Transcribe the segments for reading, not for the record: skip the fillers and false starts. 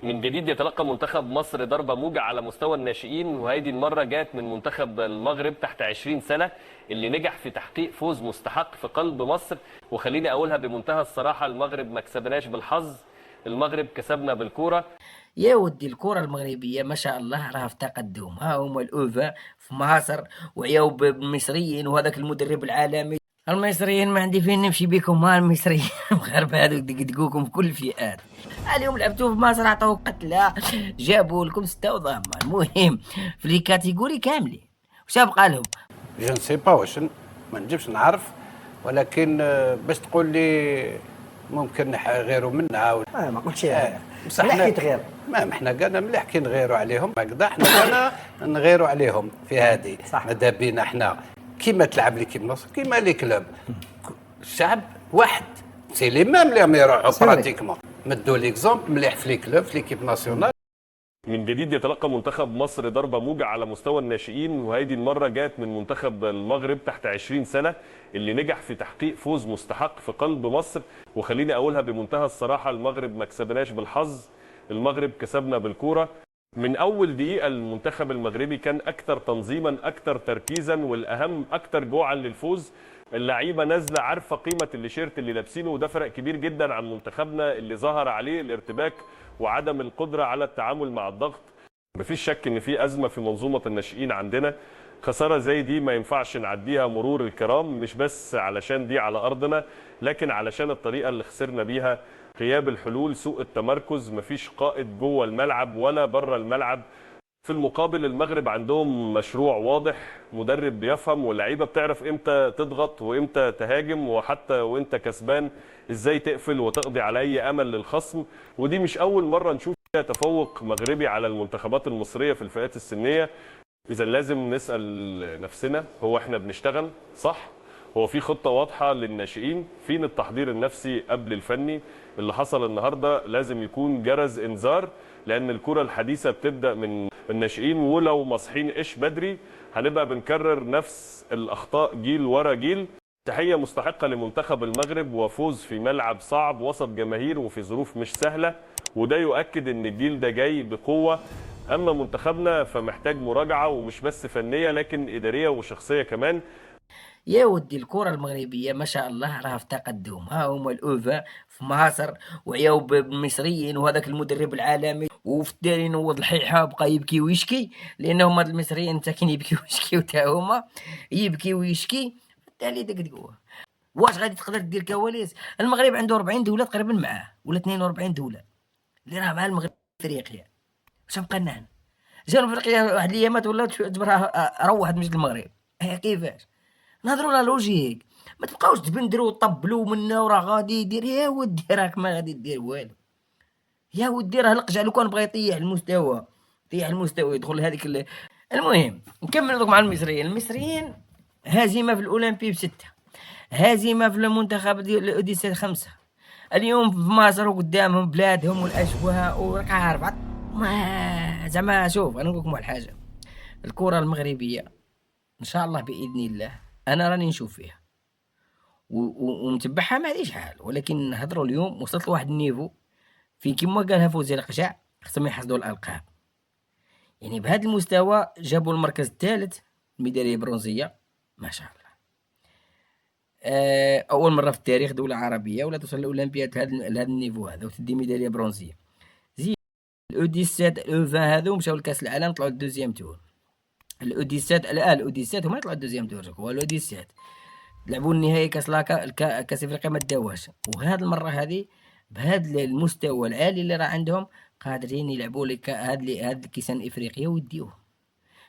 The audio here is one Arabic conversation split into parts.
من جديد يتلقى منتخب مصر ضربة موجة على مستوى الناشئين، وهذه المرة جاءت من منتخب المغرب تحت 20 سنة اللي نجح في تحقيق فوز مستحق في قلب مصر. وخليني أقولها بمنتهى الصراحة، المغرب ما كسبناش بالحظ، المغرب كسبنا بالكورة. يا ودي الكرة المغربية ما شاء الله راها في تقدم، ها هما الأوفا في مصر وعياو بالمصريين وهذاك المدرب العالمي. المصريين ما عندي فين نمشي بكم، ها المصريين المغاربة هذوك دقدقوكم في كل الفئات. اليوم لعبتوا في مصر عطاو قتلة، جابوا لكم ستة وضامة. المهم في لي كاتيجوري كاملين وش بقى لهم؟ جو نسي با واش ما نجمش نعرف، ولكن باش تقول لي ممكن غيروا منا ما قلتش بصح لا احنا حكيت غير. ما احنا قالنا مليح كي نغيروا عليهم هكذا، احنا قالنا نغيروا عليهم في هذه. صح. ماذا بينا احنا كيما تلعب ليكيب مصر كيما لي كلوب، الشعب واحد، سي لي ميم اللي يروحوا براتيكمون. مدوا ليكزومبل مليح في لي كلوب في ليكيب ناسيونال. من جديد يتلقى منتخب مصر ضربة موجة على مستوى الناشئين، وهذه المرة جاءت من منتخب المغرب تحت 20 سنة اللي نجح في تحقيق فوز مستحق في قلب مصر. وخليني أقولها بمنتهى الصراحة، المغرب ما كسبناش بالحظ، المغرب كسبنا بالكورة. من أول دقيقة المنتخب المغربي كان أكثر تنظيما، أكثر تركيزا، والأهم أكثر جوعا للفوز. اللعيبة نازلة عارفة قيمة التيشيرت اللي لابسينه، وده فرق كبير جدا عن منتخبنا اللي ظهر عليه الارتباك وعدم القدرة على التعامل مع الضغط. مفيش شك ان في ازمة في منظومة الناشئين عندنا. خسارة زي دي ما ينفعش نعديها مرور الكرام، مش بس علشان دي على ارضنا، لكن علشان الطريقة اللي خسرنا بيها. غياب الحلول، سوء التمركز، مفيش قائد جوه الملعب ولا بره الملعب. في المقابل المغرب عندهم مشروع واضح، مدرب بيفهم، واللعيبه بتعرف امتى تضغط وامتى تهاجم، وحتى وانت كسبان ازاي تقفل وتقضي على اي امل للخصم. ودي مش اول مره نشوف فيها تفوق مغربي على المنتخبات المصريه في الفئات السنيه. اذا لازم نسال نفسنا، هو احنا بنشتغل صح؟ هو في خطه واضحه للناشئين؟ فين التحضير النفسي قبل الفني؟ اللي حصل النهارده لازم يكون جرس انذار، لان الكره الحديثه بتبدا من الناشئين، ولو مصحين ايش بدري هنبقى بنكرر نفس الاخطاء جيل ورا جيل. تحيه مستحقه لمنتخب المغرب، وفوز في ملعب صعب وسط جماهير وفي ظروف مش سهله، وده يؤكد ان الجيل ده جاي بقوه. اما منتخبنا فمحتاج مراجعه، ومش بس فنيه لكن اداريه وشخصيه كمان. يا ودي الكرة المغربية ما شاء الله راها في تقدم، ها هما الأوفا في مصر وعياو بالمصريين وهذاك المدرب العالمي. وفي الداري نوض الحيحة بقى يبكي ويشكي، لأنهم هاد المصريين مساكين يبكي ويشكي وتا هما يبكي ويشكي. بالتالي دقدقوه. واش غادي تقدر دير كواليس؟ المغرب عنده 40 دولة تقريبا معاه ولا 42 دولة اللي راه مع المغرب في افريقيا. واش بقى لنا هنا؟ جنوب افريقيا واحد الايامات ولا تجبرها روح تمشي للمغرب. كيفاش؟ نهضروا لا لوجيك، ما تبقاوش تبندروا وطبلوا منا وراه غادي يدير. يا ودي راك ما غادي دير والو، يا ودي راه القجع لو كان بغى يطيح المستوى، يطيح المستوى يدخل هذيك المهم نكمل دوك مع المصريين. المصريين هزيمه في الاولمبي بستة، هزيمه في المنتخب ديال الاوديسيه 5. اليوم في مصر وقدامهم بلادهم والاجواء وراك عارف ما زعما. شوف انا نقول لكم واحد الحاجه، الكره المغربيه ان شاء الله باذن الله انا راني نشوف فيها ومتبعها ما عنديش حال، ولكن نهضروا اليوم وصلت لواحد النيفو في كيما قالها فوزي القجع خصهم يحصدوا الالقاب. يعني بهذا المستوى جابوا المركز الثالث، الميداليه برونزيه ما شاء الله. اول مره في التاريخ دوله عربيه ولا توصل الاولمبياد لهذا النيفو هذا وتدي ميداليه برونزيه. زيد الاوديسات الاوفا هذو مشاو لكاس العالم طلعوا الدوزيام تور. الاوديسات الاوديسات هما طلعوا الدوزيام تور، هو الاوديسات لعبوا النهائي كاس كاس افريقيا ما داوهاش. وهذه المره هذه بهذا المستوى العالي اللي راه عندهم قادرين يلعبوا لك هاد كيسان افريقيا ويديوه،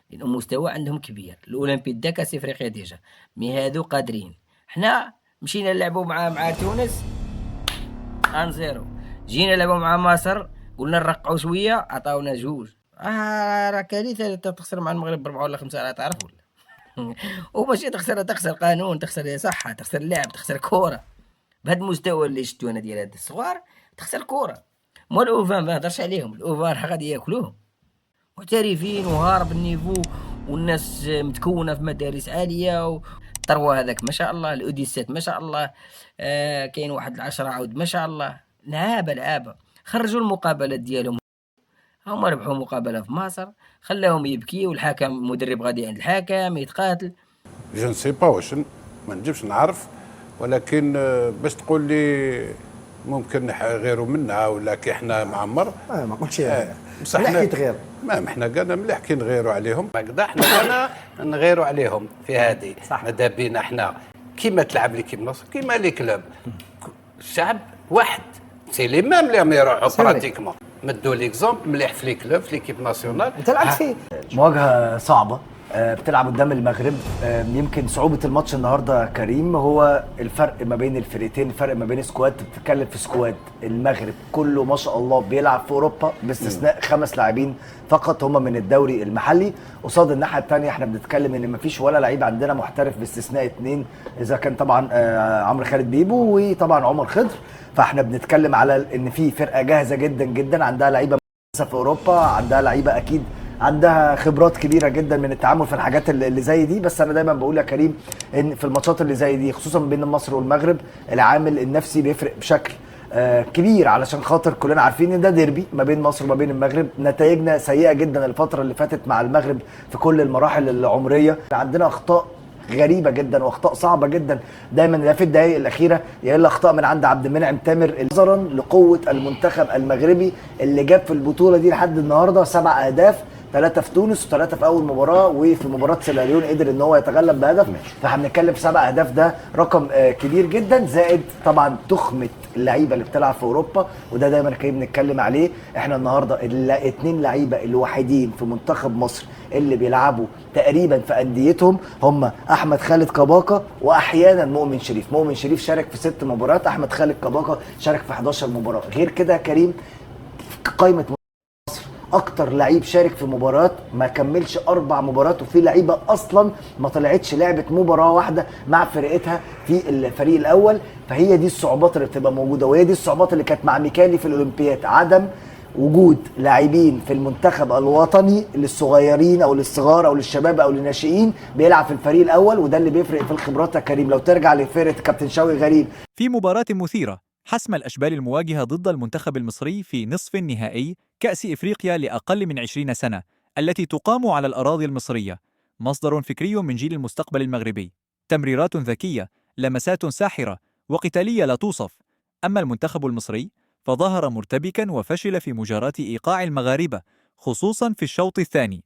لان المستوى عندهم كبير. الاولمبياد دا كاس افريقيا ديجا، مي هادو قادرين. حنا مشينا نلعبوا مع تونس 1-0، جينا نلعبوا مع مصر قلنا نرقعوا شويه عطاونا جوج. راه كارثه تخسر مع المغرب ب4 ولا 5، راه تعرف ولا وماشي تخسر قانون، تخسر صحه، تخسر لعب، تخسر كوره. بهذا المستوى اللي شفتو انا ديال هاد الصغار تخسر كوره. مو الاوفان ما نهضرش عليهم، الاوفان راه غادي ياكلوهم محترفين وهارب النيفو والناس متكونه في مدارس عاليه الثروه هذاك ما شاء الله، الاوديسات ما شاء الله. كاين واحد 10 عود ما شاء الله. لعابه خرجوا المقابلات ديالهم. هما ربحوا مقابله في مصر، خلاهم يبكي، والحكم مدرب غادي عند الحكم يتقاتل. جو نسي با واش ما نجمش نعرف، ولكن باش تقول لي ممكن غيروا منا ولا كي احنا معمر ما قلتش بصح مليح احنا كي تغير. ما احنا قالنا مليح كي نغيروا عليهم، هكذا احنا قالنا نغيروا عليهم في هذه. ماذا بينا احنا كيما تلعب ليكيب نصر كيما لي كلوب، الشعب واحد، سي لي ميم اللي يروحوا براتيكمون. مدوا ليكزومبل مليح في لي كلوب في ليكيب ناسيونال. انت لعبت فيه مواجهه صعبه، بتلعب قدام المغرب. يمكن صعوبه الماتش النهارده كريم هو الفرق ما بين الفرقتين، الفرق ما بين سكواد. بتتكلم في سكواد المغرب كله ما شاء الله بيلعب في اوروبا باستثناء 5 لاعبين فقط هم من الدوري المحلي، قصاد الناحيه الثانيه احنا بنتكلم ان مفيش ولا لعيب عندنا محترف باستثناء 2، اذا كان طبعا عمرو خالد بيبو وطبعا عمر خضر. فاحنا بنتكلم على ان في فرقه جاهزه جدا جدا، عندها لعيبه في اوروبا، عندها لعيبه اكيد عندها خبرات كبيره جدا من التعامل في الحاجات اللي زي دي. بس انا دايما بقول يا كريم ان في الماتشات اللي زي دي خصوصا بين مصر والمغرب العامل النفسي بيفرق بشكل كبير، علشان خاطر كلنا عارفين ان ده ديربي ما بين مصر وما بين المغرب. نتائجنا سيئه جدا الفتره اللي فاتت مع المغرب في كل المراحل العمريه، عندنا اخطاء غريبه جدا واخطاء صعبه جدا دايما، لا في الدقائق الاخيره يا الا اخطاء من عند عبد المنعم تامر، نظرا لقوه المنتخب المغربي اللي جاب في البطوله دي لحد النهارده 7 اهداف، 3 في تونس و3 في اول مباراه، وفي مباراه سيراليون قدر ان هو يتغلب بهدف. فاحنا بنتكلم في 7 اهداف، ده رقم كبير جدا، زائد طبعا تخمه اللعيبه اللي بتلعب في اوروبا، وده دايما كنا بنتكلم عليه. احنا النهارده 2 لعيبه الوحيدين في منتخب مصر اللي بيلعبوا تقريبا في انديتهم هم احمد خالد كباكا واحيانا مؤمن شريف. مؤمن شريف شارك في 6 مباريات، احمد خالد كباكا شارك في 11 مباراه. غير كده كريم قائمه اكتر لعيب شارك في مباريات ما كملش 4 مباريات، وفي لعيبه اصلا ما طلعتش لعبت مباراه واحده مع فرقتها في الفريق الاول. فهي دي الصعوبات اللي بتبقى موجوده، وهي دي الصعوبات اللي كانت مع ميكالي في الاولمبياد، عدم وجود لاعبين في المنتخب الوطني للصغيرين او للصغار او للشباب او للناشئين بيلعب في الفريق الاول، وده اللي بيفرق في الخبرات يا كريم. لو ترجع لفرقه كابتن شوقي غريب في مباراة مثيرة حسم الأشبال المواجهة ضد المنتخب المصري في نصف النهائي كأس إفريقيا لأقل من 20 سنة التي تقام على الأراضي المصرية، مصدر فكري من جيل المستقبل المغربي، تمريرات ذكية، لمسات ساحرة، وقتالية لا توصف. أما المنتخب المصري فظهر مرتبكا وفشل في مجاراة إيقاع المغاربة خصوصا في الشوط الثاني.